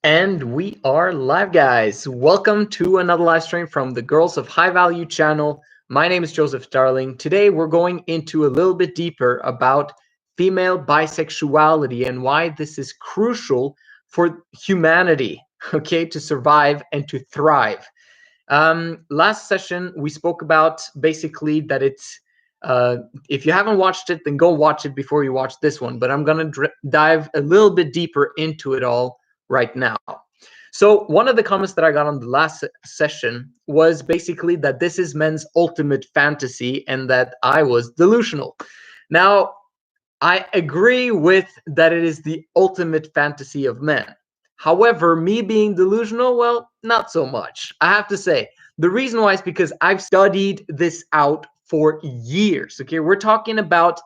And we are live, guys. Welcome to another live stream from the Girls of High Value channel. My name is Joseph Darling. Today, we're going into a little bit deeper about female bisexuality and why this is crucial for humanity, okay, to survive and to thrive. Last session, we spoke about basically that uh, if you haven't watched it, then go watch it before you watch this one. But I'm going to dive a little bit deeper into it all right now. So one of the comments that I got on the last session was basically that this is men's ultimate fantasy and that I was delusional. Now, I agree with that it is the ultimate fantasy of men. However, me being delusional, well, not so much. I have to say, the reason why is because I've studied this out for years. Okay, we're talking about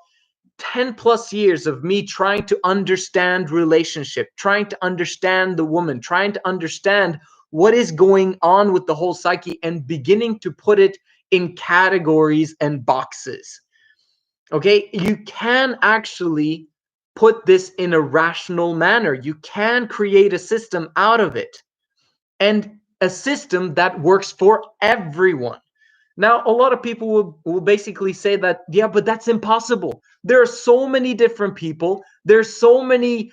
10 plus years of me trying to understand relationship, trying to understand the woman, trying to understand what is going on with the whole psyche and beginning to put it in categories and boxes. Okay, you can actually put this in a rational manner. You can create a system out of it, and a system that works for everyone. Now, a lot of people will basically say that, yeah, but that's impossible. There are so many different people. There's so many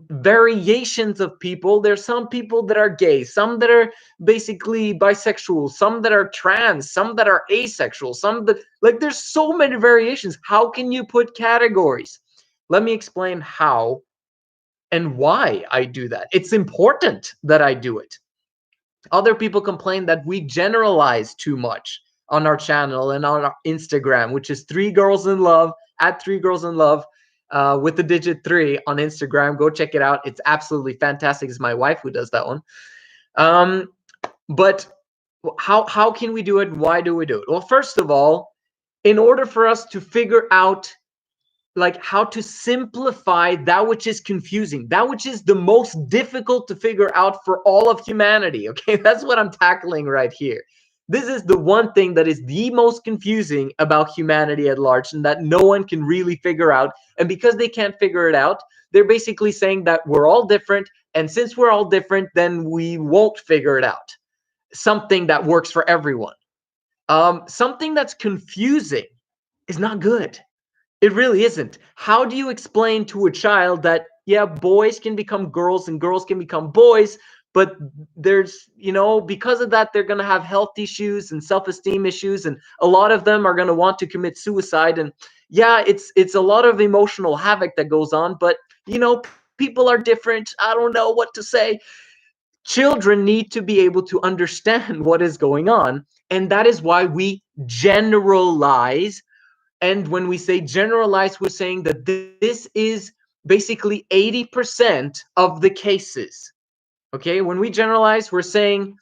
variations of people. There's some people that are gay, some that are basically bisexual, some that are trans, some that are asexual, some that, like, there's so many variations. How can you put categories? Let me explain how and why I do that. It's important that I do it. Other people complain that we generalize too much on our channel and on our Instagram, which is Three Girls in Love, at Three Girls in Love, with the digit 3 on Instagram. Go check it out. It's absolutely fantastic. It's my wife who does that one. But how can we do it? Why do we do it? Well, first of all, in order for us to figure out like how to simplify that which is confusing, that which is the most difficult to figure out for all of humanity. Okay, that's what I'm tackling right here. This is the one thing that is the most confusing about humanity at large and that no one can really figure out. And because they can't figure it out, they're basically saying that we're all different. And since we're all different, then we won't figure it out. Something that works for everyone. Something that's confusing is not good. It really isn't. How do you explain to a child that, yeah, boys can become girls and girls can become boys, but there's, because of that, they're going to have health issues and self-esteem issues, and a lot of them are going to want to commit suicide. And yeah, it's a lot of emotional havoc that goes on, but, people are different. I don't know what to say. Children need to be able to understand what is going on, and that is why we generalize. And when we say generalize, we're saying that this is basically 80% of the cases. Okay, when we generalize, we're saying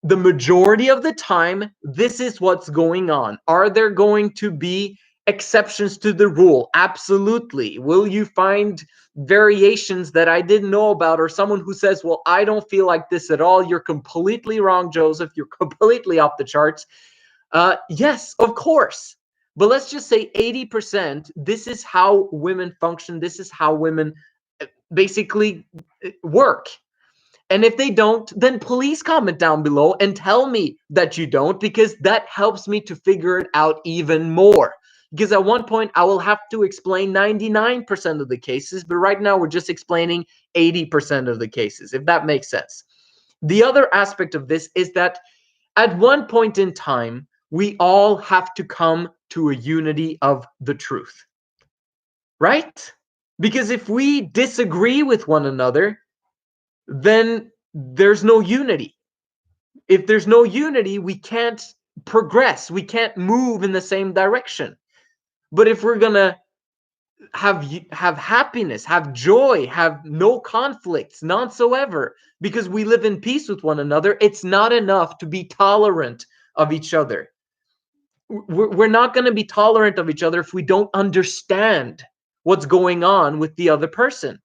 the majority of the time, this is what's going on. Are there going to be exceptions to the rule? Absolutely. Will you find variations that I didn't know about, or someone who says, well, I don't feel like this at all? You're completely wrong, Joseph. You're completely off the charts. Yes, of course. But let's just say 80%, this is how women function. This is how women basically work. And if they don't, then please comment down below and tell me that you don't, because that helps me to figure it out even more. Because at one point, I will have to explain 99% of the cases, but right now we're just explaining 80% of the cases, if that makes sense. The other aspect of this is that at one point in time, we all have to come to a unity of the truth, right? Because if we disagree with one another, then there's no unity. If there's no unity, we can't progress. We can't move in the same direction. But if we're going to have happiness, have joy, have no conflicts, none whatsoever, because we live in peace with one another, it's not enough to be tolerant of each other. We're not going to be tolerant of each other if we don't understand what's going on with the other person.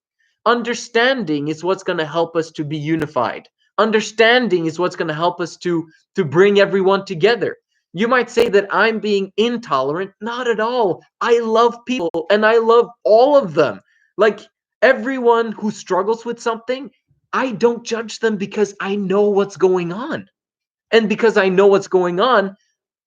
Understanding is what's going to help us to be unified. Understanding is what's going to help us to bring everyone together. You might say that I'm being intolerant. Not at all. I love people and I love all of them. Like, everyone who struggles with something, I don't judge them because I know what's going on. And because I know what's going on,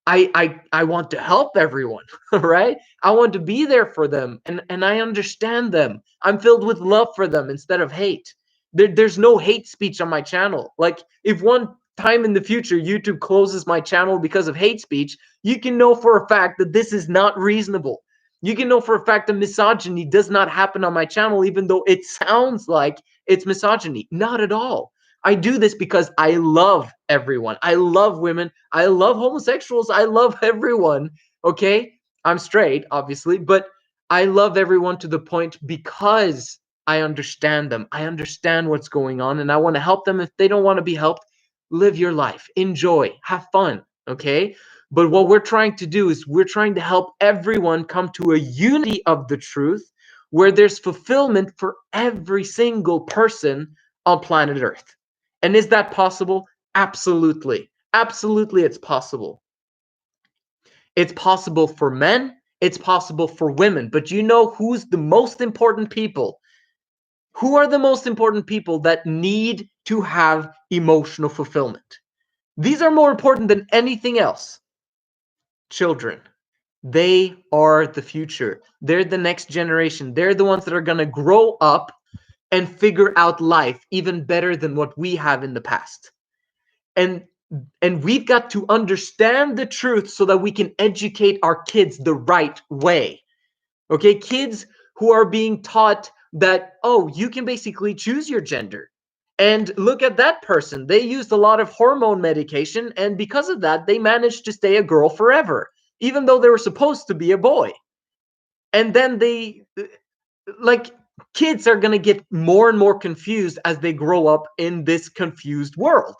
I want to help everyone, right? I want to be there for them, and I understand them. I'm filled with love for them instead of hate. There's no hate speech on my channel. Like, if one time in the future YouTube closes my channel because of hate speech, you can know for a fact that this is not reasonable. You can know for a fact that misogyny does not happen on my channel, even though it sounds like it's misogyny. Not at all. I do this because I love everyone. I love women. I love homosexuals. I love everyone. Okay? I'm straight, obviously, but I love everyone to the point because I understand them. I understand what's going on and I want to help them. If they don't want to be helped, live your life, enjoy, have fun. Okay? But what we're trying to do is we're trying to help everyone come to a unity of the truth where there's fulfillment for every single person on planet Earth. And is that possible? Absolutely. Absolutely, it's possible. It's possible for men, it's possible for women. But you know who's the most important people? Who are the most important people that need to have emotional fulfillment? These are more important than anything else. Children. They are the future. They're the next generation. They're the ones that are going to grow up and figure out life even better than what we have in the past. And we've got to understand the truth so that we can educate our kids the right way. Okay, kids who are being taught that, oh, you can basically choose your gender. And look at that person. They used a lot of hormone medication, and because of that, they managed to stay a girl forever, even though they were supposed to be a boy. And then like, kids are going to get more and more confused as they grow up in this confused world.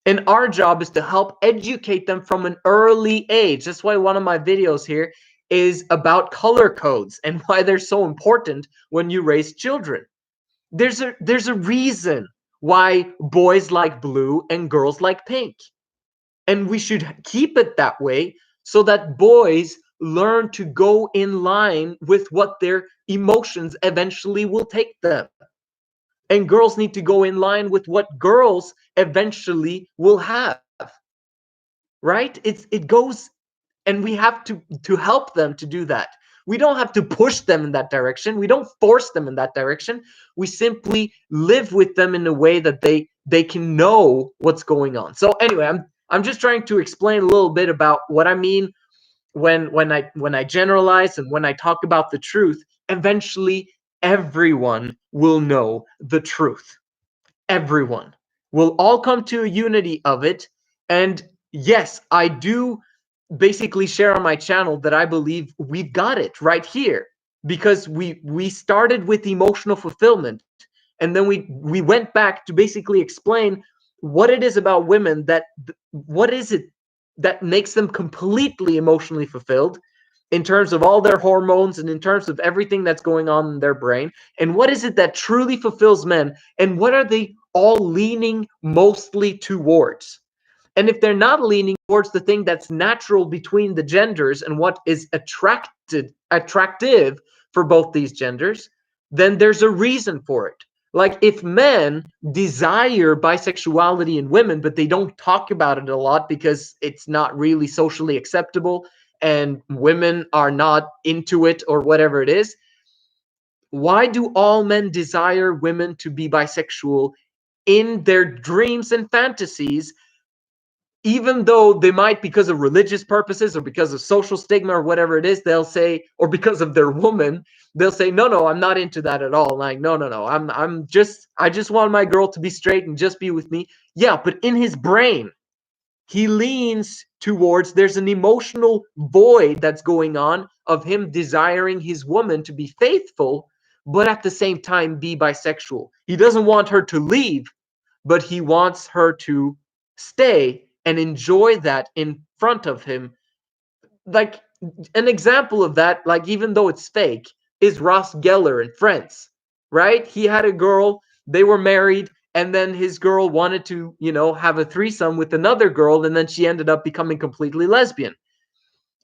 And our job is to help educate them from an early age. That's why one of my videos here is about color codes and why they're so important when you raise children. There's a reason why boys like blue and girls like pink. And we should keep it that way so that boys learn to go in line with what their emotions eventually will take them. And girls need to go in line with what girls eventually will have. Right? It goes, and we have to help them to do that. We don't have to push them in that direction. We don't force them in that direction. We simply live with them in a way that they can know what's going on. So anyway, I'm just trying to explain a little bit about what I mean when I generalize and when I talk about the truth. Eventually everyone will know the truth. Everyone will all come to a unity of it. And yes, I do basically share on my channel that I believe we've got it right here, because we started with emotional fulfillment, and then we went back to basically explain what it is about women that what is it that makes them completely emotionally fulfilled in terms of all their hormones and in terms of everything that's going on in their brain, and what is it that truly fulfills men, and what are they all leaning mostly towards. And if they're not leaning towards the thing that's natural between the genders and what is attractive for both these genders, then there's a reason for it. Like, if men desire bisexuality in women, but they don't talk about it a lot because it's not really socially acceptable and women are not into it or whatever it is, why do all men desire women to be bisexual in their dreams and fantasies, even though they might, because of religious purposes or because of social stigma or whatever it is, they'll say, or because of their woman, they'll say, no, I'm not into that at all. Like, no, I just want my girl to be straight and just be with me. Yeah, but in his brain, he leans towards, there's an emotional void that's going on of him desiring his woman to be faithful, but at the same time be bisexual. He doesn't want her to leave, but he wants her to stay and enjoy that in front of him. Like, an example of that, like, even though it's fake, is Ross Geller in Friends, right? He had a girl, they were married, and then his girl wanted to, have a threesome with another girl, and then she ended up becoming completely lesbian.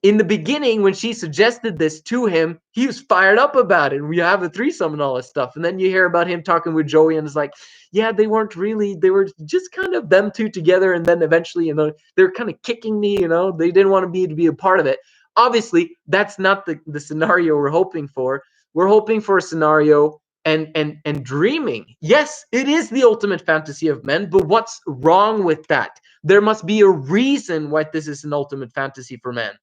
in the beginning, when she suggested this to him, he was fired up about it. We have a threesome and all this stuff. And then you hear about him talking with Joey, and it's like, yeah, they weren't really, they were just kind of them two together. And then eventually, they're kind of kicking me, they didn't want me to be a part of it. Obviously, that's not the scenario we're hoping for. We're hoping for a scenario and dreaming. Yes, it is the ultimate fantasy of men, but what's wrong with that? There must be a reason why this is an ultimate fantasy for men.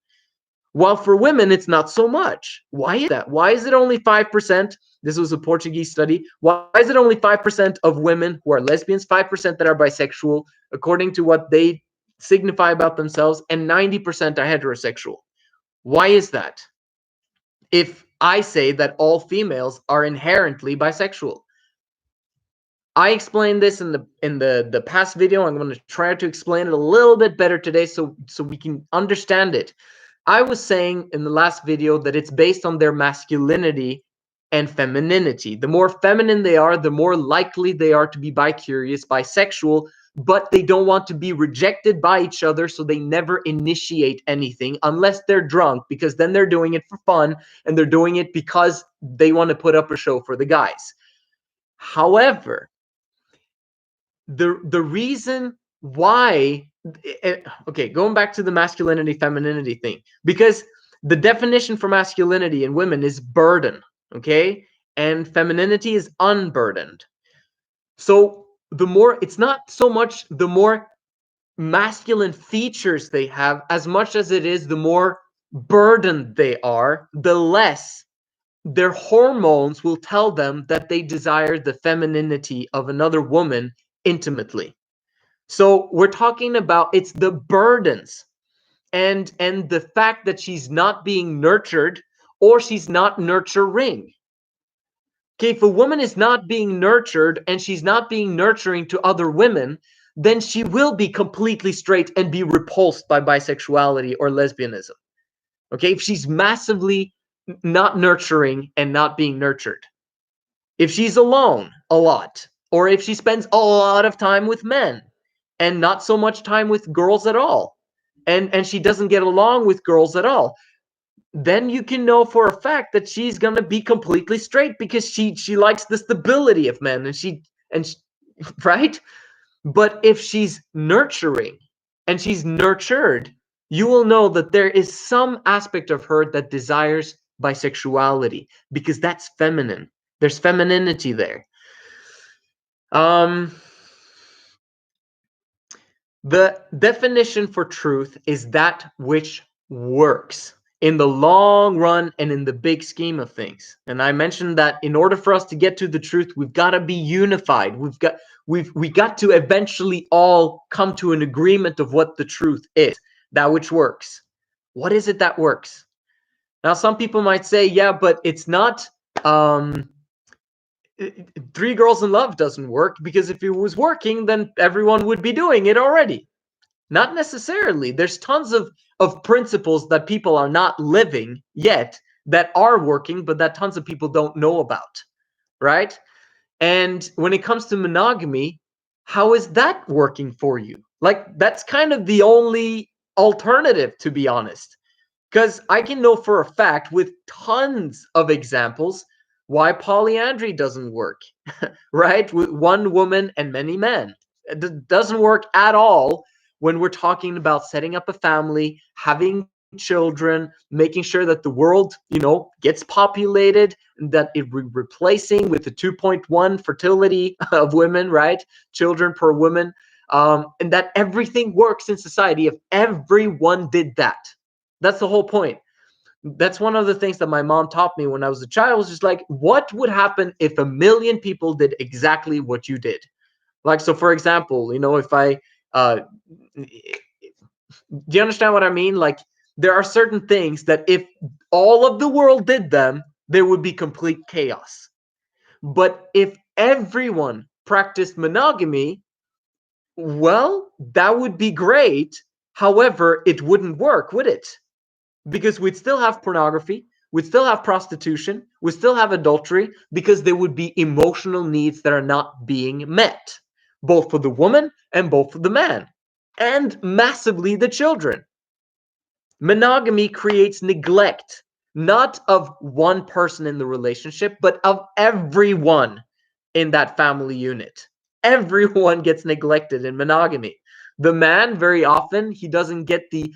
While for women, it's not so much. Why is that? Why is it only 5%? This was a Portuguese study. Why is it only 5% of women who are lesbians, 5% that are bisexual, according to what they signify about themselves, and 90% are heterosexual? Why is that? If I say that all females are inherently bisexual. I explained this in the past video. I'm going to try to explain it a little bit better today so we can understand it. I was saying in the last video that it's based on their masculinity and femininity. The more feminine they are, the more likely they are to be bi-curious, bisexual, but they don't want to be rejected by each other, so they never initiate anything unless they're drunk, because then they're doing it for fun and they're doing it because they want to put up a show for the guys. However, the reason why, okay, going back to the masculinity femininity thing, because the definition for masculinity in women is burden, okay, and femininity is unburdened. So the more, it's not so much the more masculine features they have as much as it is the more burdened they are, the less their hormones will tell them that they desire the femininity of another woman intimately. So we're talking about, it's the burdens and the fact that she's not being nurtured, or she's not nurturing. Okay, if a woman is not being nurtured and she's not being nurturing to other women, then she will be completely straight and be repulsed by bisexuality or lesbianism. Okay, if she's massively not nurturing and not being nurtured. If she's alone a lot, or if she spends a lot of time with men and not so much time with girls at all, and she doesn't get along with girls at all, then you can know for a fact that she's going to be completely straight, because she likes the stability of men, and she right? But if she's nurturing and she's nurtured, you will know that there is some aspect of her that desires bisexuality, because that's feminine. There's femininity there. The definition for truth is that which works in the long run and in the big scheme of things. And I mentioned that in order for us to get to the truth, we've got to be unified. We got to eventually all come to an agreement of what the truth is, that which works. What is it that works? Now, some people might say, yeah, but it's not 3 Girls in Love doesn't work, because if it was working, then everyone would be doing it already. Not necessarily. There's tons of principles that people are not living yet that are working, but that tons of people don't know about, right? And when it comes to monogamy, how is that working for you? Like, that's kind of the only alternative, to be honest. Because I can know for a fact with tons of examples why polyandry doesn't work, right? With one woman and many men. It doesn't work at all when we're talking about setting up a family, having children, making sure that the world, gets populated, and that it replacing with the 2.1 fertility of women, right? Children per woman, and that everything works in society if everyone did that. That's the whole point. That's one of the things that my mom taught me when I was a child. Was just like, what would happen if 1 million people did exactly what you did? Like, so for example, if I, do you understand what I mean? Like, there are certain things that if all of the world did them, there would be complete chaos. But if everyone practiced monogamy, well, that would be great. However, it wouldn't work, would it? Because we'd still have pornography, we'd still have prostitution, we'd still have adultery, because there would be emotional needs that are not being met, both for the woman and both for the man, and massively the children. Monogamy creates neglect, not of one person in the relationship, but of everyone in that family unit. Everyone gets neglected in monogamy. The man, very often, he doesn't get the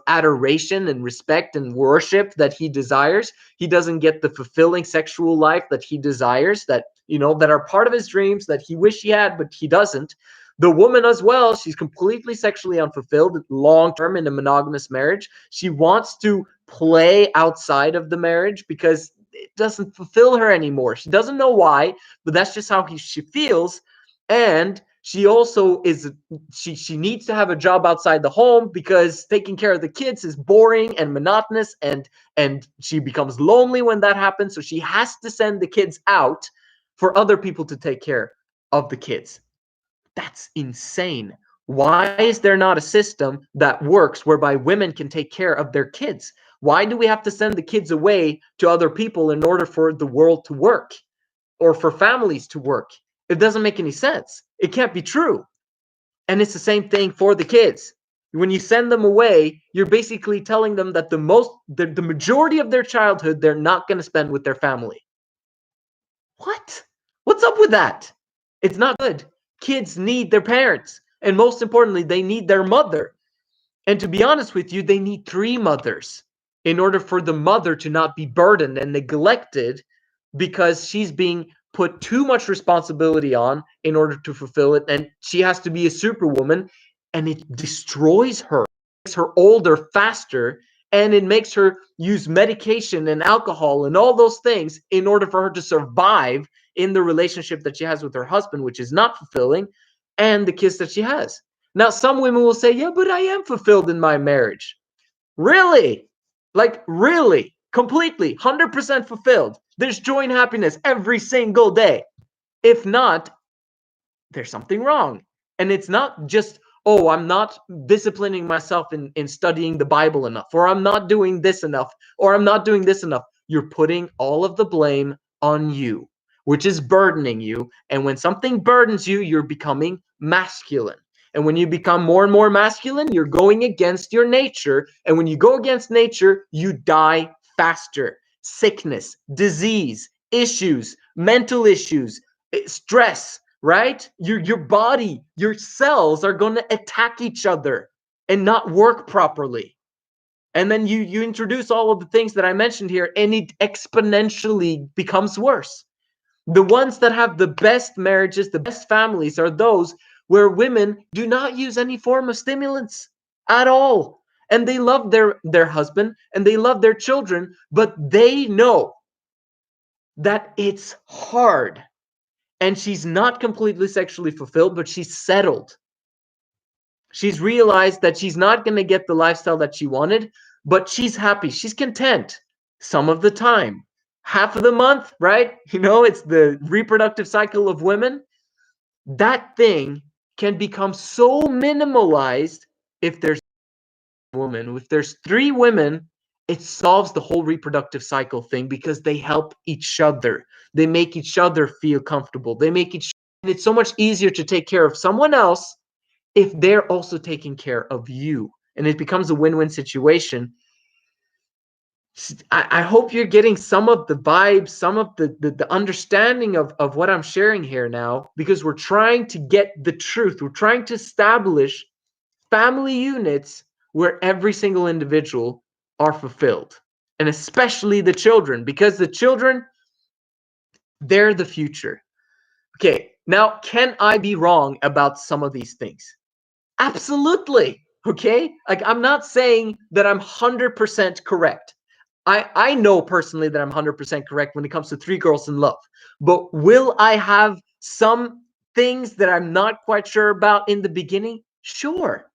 adoration and respect and worship that he desires. He doesn't get the fulfilling sexual life that he desires, that, that are part of his dreams that he wish he had, but he doesn't. The woman as well, she's completely sexually unfulfilled long term in a monogamous marriage. She wants to play outside of the marriage because it doesn't fulfill her anymore. She doesn't know why, but that's just how she feels. And she also is she needs to have a job outside the home because taking care of the kids is boring and monotonous, and she becomes lonely when that happens. So she has to send the kids out for other people to take care of the kids. That's insane. Why is there not a system that works whereby women can take care of their kids? Why do we have to send the kids away to other people in order for the world to work or for families to work? It doesn't make any sense. It can't be true. And it's the same thing for the kids. When you send them away, you're basically telling them that the majority of their childhood they're not going to spend with their family. What? What's up with that? It's not good. Kids need their parents. And most importantly, they need their mother. And to be honest with you, they need three mothers in order for the mother to not be burdened and neglected because she's being put too much responsibility on in order to fulfill it. And she has to be a superwoman, and it destroys her, makes her older faster, and it makes her use medication and alcohol and all those things in order for her to survive in the relationship that she has with her husband, which is not fulfilling, and the kids that she has. Now, some women will say, yeah, but I am fulfilled in my marriage. Really? Like, really? Completely, 100% fulfilled. There's joy and happiness every single day. If not, there's something wrong. And it's not just, oh, I'm not disciplining myself in studying the Bible enough, or I'm not doing this enough, or I'm not doing this enough. You're putting all of the blame on you, which is burdening you. And when something burdens you, you're becoming masculine. And when you become more and more masculine, you're going against your nature. And when you go against nature, you die faster. Sickness, disease, issues, mental issues, stress, right? Your body, your cells are going to attack each other and not work properly. And then you introduce all of the things that I mentioned here, and it exponentially becomes worse. The ones that have the best marriages, the best families, are those where women do not use any form of stimulants at all. And they love their husband and they love their children, but they know that it's hard. And she's not completely sexually fulfilled, but she's settled. She's realized that she's not going to get the lifestyle that she wanted, but she's happy. She's content some of the time. Half of the month, right? It's the reproductive cycle of women. That thing can become so minimalized if there's a woman. If there's three women, it solves the whole reproductive cycle thing because they help each other. They make each other feel comfortable. And it's so much easier to take care of someone else if they're also taking care of you. And it becomes a win-win situation. I hope you're getting some of the vibes, some of the understanding of what I'm sharing here now, because we're trying to get the truth. We're trying to establish family units where every single individual are fulfilled, and especially the children, because the children, they're the future. Okay, now, can I be wrong about some of these things? Absolutely. Okay, like, I'm not saying that I'm 100% correct. I know personally that I'm 100% correct when it comes to Three Girls in Love, but will I have some things that I'm not quite sure about in the beginning? Sure.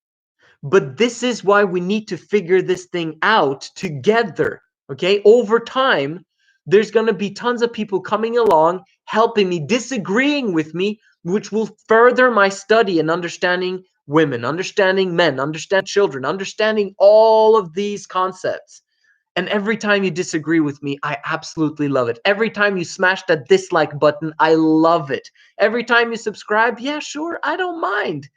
But this is why we need to figure this thing out together. Okay, over time, there's going to be tons of people coming along, helping me, disagreeing with me, which will further my study and understanding women, understanding men, understanding children, understanding all of these concepts. And every time you disagree with me, I absolutely love it. Every time you smash that dislike button, I love it. Every time you subscribe, yeah, sure, I don't mind.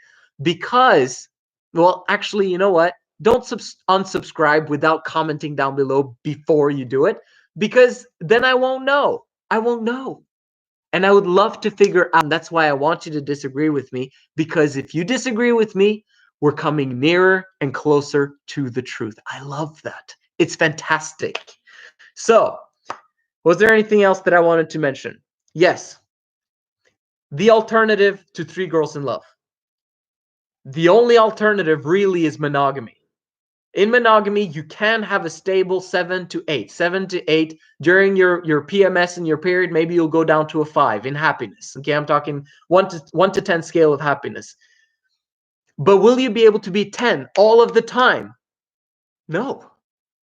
Because, well, actually, you know what? don't unsubscribe without commenting down below before you do it, because then I won't know. I won't know. And I would love to figure out, and that's why I want you to disagree with me, because if you disagree with me, we're coming nearer and closer to the truth. I love that. It's fantastic. So, was there anything else that I wanted to mention? Yes. The alternative to Three Girls in Love. The only alternative really is monogamy. In monogamy, you can have a stable 7 to 8. 7 to 8 during your PMS and your period. Maybe you'll go down to a 5 in happiness. Okay, I'm talking 1 to 10 scale of happiness. But will you be able to be 10 all of the time? No.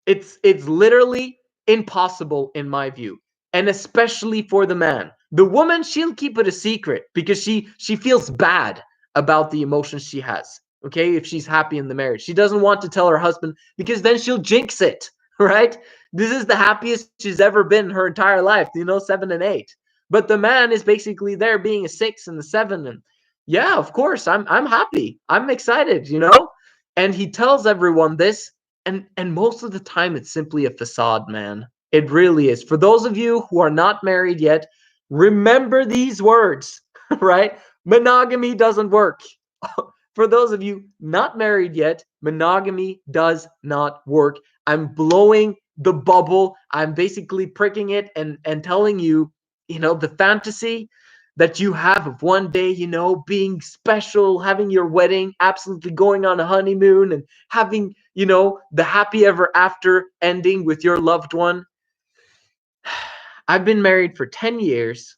It's literally impossible in my view, and especially for the man. The woman, she'll keep it a secret because she feels bad about the emotions she has. Okay, if she's happy in the marriage, she doesn't want to tell her husband because then she'll jinx it, right? This is the happiest she's ever been her entire life, 7 and 8. But the man is basically there being a 6 and the 7, and yeah, of course, I'm happy, I'm excited. And he tells everyone this, and most of the time it's simply a facade, man. It really is. For those of you who are not married yet, remember these words, right? Monogamy doesn't work. For those of you not married yet, monogamy does not work. I'm blowing the bubble. I'm basically pricking it and telling you, the fantasy that you have of one day, being special, having your wedding, absolutely going on a honeymoon and having, the happy ever after ending with your loved one. I've been married for 10 years.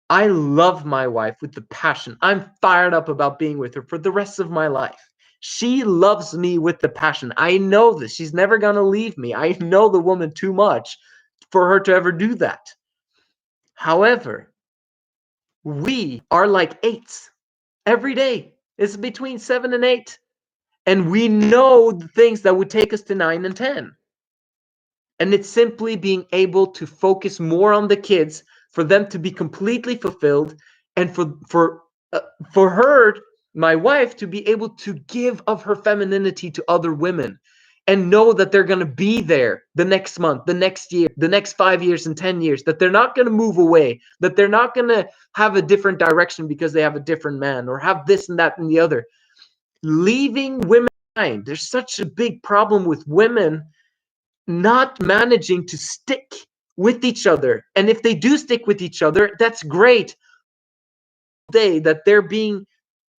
I love my wife with the passion. I'm fired up about being with her for the rest of my life. She loves me with the passion. I know this. She's never going to leave me. I know the woman too much for her to ever do that. However, we are like 8s every day. It's between 7 and 8. And we know the things that would take us to 9 and 10. And it's simply being able to focus more on the kids, for them to be completely fulfilled, and for her, my wife, to be able to give of her femininity to other women and know that they're going to be there the next month, the next year, the next 5 years and 10 years, that they're not going to move away, that they're not going to have a different direction because they have a different man or have this and that and the other. Leaving women behind. There's such a big problem with women not managing to stick with each other. And if they do stick with each other, that's great. That they're being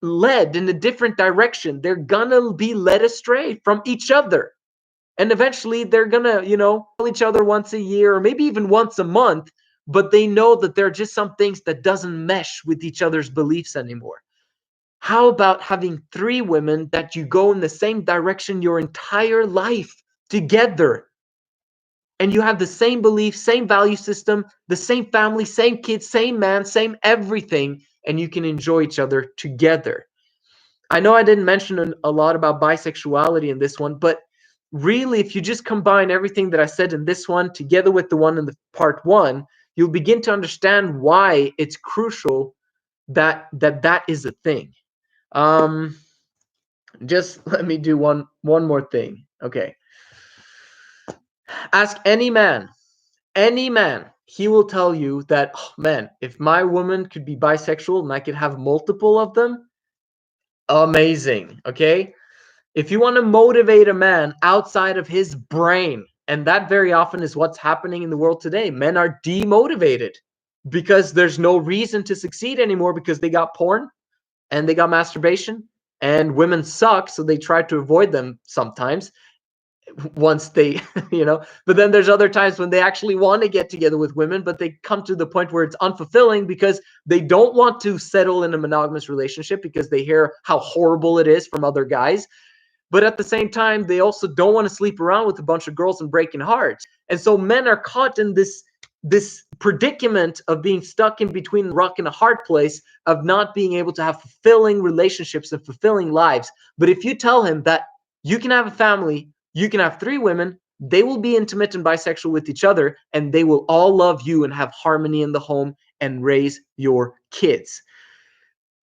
led in a different direction. They're gonna be led astray from each other. And eventually they're gonna, tell each other once a year or maybe even once a month, but they know that there are just some things that doesn't mesh with each other's beliefs anymore. How about having 3 women that you go in the same direction your entire life together? And you have the same belief, same value system, the same family, same kids, same man, same everything, and you can enjoy each other together. I know I didn't mention a lot about bisexuality in this one, but really, if you just combine everything that I said in this one together with the one in the part 1, you'll begin to understand why it's crucial that is a thing. Just let me do one more thing. Okay. Ask any man, he will tell you that, oh, man, if my woman could be bisexual and I could have multiple of them, amazing. Okay. If you want to motivate a man outside of his brain, and that very often is what's happening in the world today, men are demotivated because there's no reason to succeed anymore because they got porn and they got masturbation, and women suck, so they try to avoid them sometimes once they but then there's other times when they actually want to get together with women, but they come to the point where it's unfulfilling because they don't want to settle in a monogamous relationship because they hear how horrible it is from other guys. But at the same time, they also don't want to sleep around with a bunch of girls and breaking hearts. And so men are caught in this predicament of being stuck in between a rock and a hard place, of not being able to have fulfilling relationships and fulfilling lives. But if you tell him that you can have a family, you can have 3 women, they will be intimate and bisexual with each other, and they will all love you and have harmony in the home and raise your kids,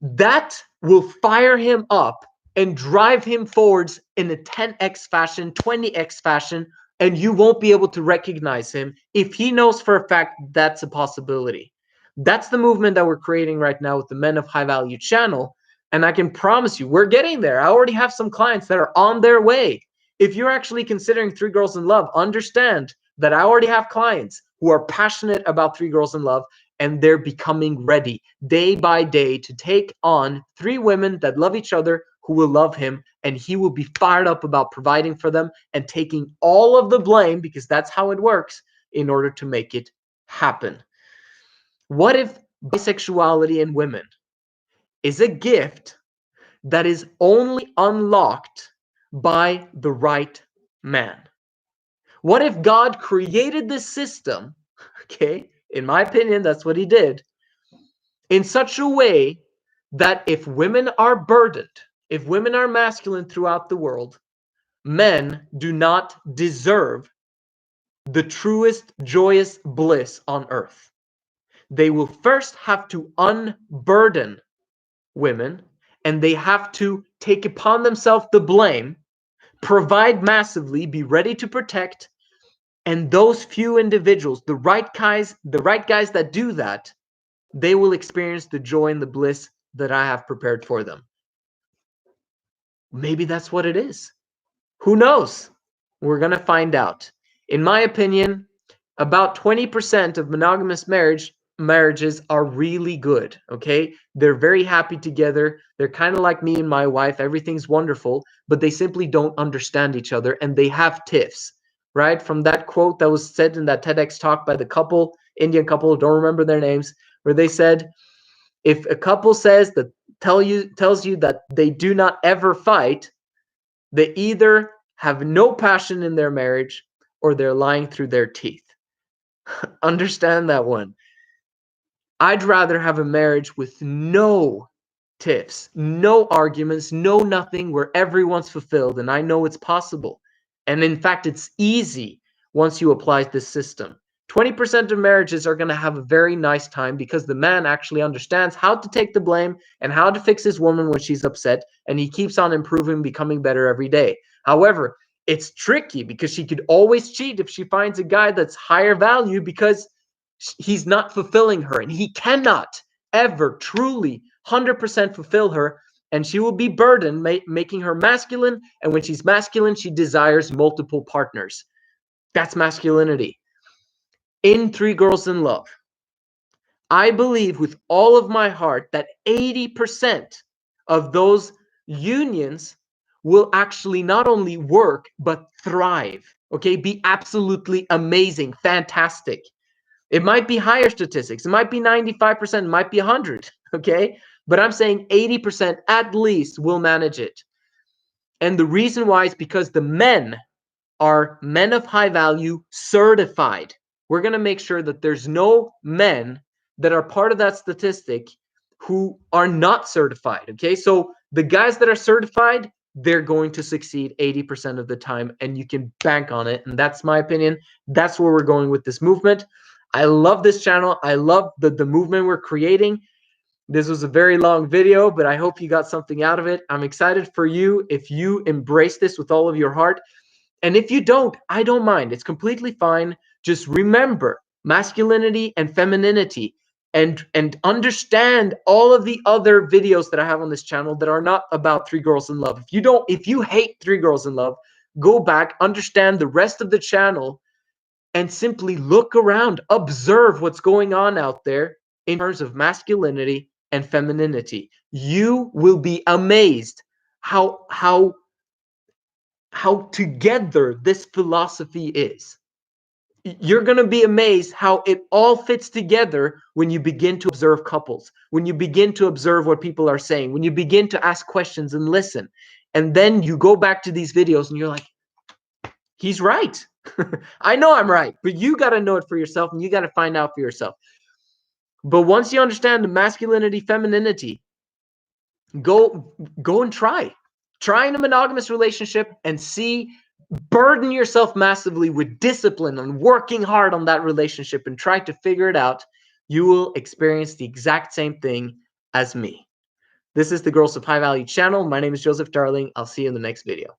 that will fire him up and drive him forwards in a 10x fashion, 20x fashion, and you won't be able to recognize him if he knows for a fact that's a possibility. That's the movement that we're creating right now with the Men of High Value channel. And I can promise you, we're getting there. I already have some clients that are on their way. If you're actually considering Three Girls in Love, understand that I already have clients who are passionate about Three Girls in Love, and they're becoming ready day by day to take on 3 women that love each other, who will love him, and he will be fired up about providing for them and taking all of the blame, because that's how it works, in order to make it happen. What if bisexuality in women is a gift that is only unlocked by the right man? What if God created this system, okay, in my opinion, that's what he did, in such a way that if women are burdened, if women are masculine throughout the world, men do not deserve the truest, joyous bliss on earth. They will first have to unburden women, and they have to take upon themselves the blame, provide massively, be ready to protect, and those few individuals, the right guys that do that, they will experience the joy and the bliss that I have prepared for them. Maybe that's what it is. Who knows? We're going to find out. In my opinion, about 20% of monogamous marriages are really good, okay? They're very happy together. They're kind of like me and my wife. Everything's wonderful, but they simply don't understand each other, and they have tiffs, right? From that quote that was said in that TEDx talk by the couple, Indian couple, don't remember their names, where they said, if a couple says that tells you that they do not ever fight, they either have no passion in their marriage or they're lying through their teeth. Understand that one. I'd rather have a marriage with no tiffs, no arguments, no nothing, where everyone's fulfilled, and I know it's possible. And in fact, it's easy once you apply this system. 20% of marriages are going to have a very nice time because the man actually understands how to take the blame and how to fix his woman when she's upset, and he keeps on improving, becoming better every day. However, it's tricky because she could always cheat if she finds a guy that's higher value, because he's not fulfilling her, and he cannot ever truly 100% fulfill her, and she will be burdened, making her masculine, and when she's masculine, she desires multiple partners. That's masculinity. In Three Girls in Love, I believe with all of my heart that 80% of those unions will actually not only work, but thrive, okay? Be absolutely amazing, fantastic. It might be higher statistics. It might be 95%, it might be 100, okay? But I'm saying 80% at least will manage it. And the reason why is because the men are men of high value, certified. We're going to make sure that there's no men that are part of that statistic who are not certified, okay? So the guys that are certified, they're going to succeed 80% of the time, and you can bank on it. And that's my opinion. That's where we're going with this movement. I love this channel. I love the movement we're creating. This was a very long video, but I hope you got something out of it. I'm excited for you if you embrace this with all of your heart. And if you don't, I don't mind. It's completely fine. Just remember masculinity and femininity, and understand all of the other videos that I have on this channel that are not about Three Girls in Love. If you hate Three Girls in Love, go back, understand the rest of the channel, and simply look around, observe what's going on out there in terms of masculinity and femininity. You will be amazed how together this philosophy is. You're going to be amazed how it all fits together when you begin to observe couples, when you begin to observe what people are saying, when you begin to ask questions and listen. And then you go back to these videos and you're like, he's right. I know I'm right, but you got to know it for yourself, and you got to find out for yourself. But once you understand the masculinity, femininity, go and try in a monogamous relationship and see, burden yourself massively with discipline and working hard on that relationship and try to figure it out. You will experience the exact same thing as me. This is the Girls of High Value channel. My name is Joseph Darling. I'll see you in the next video.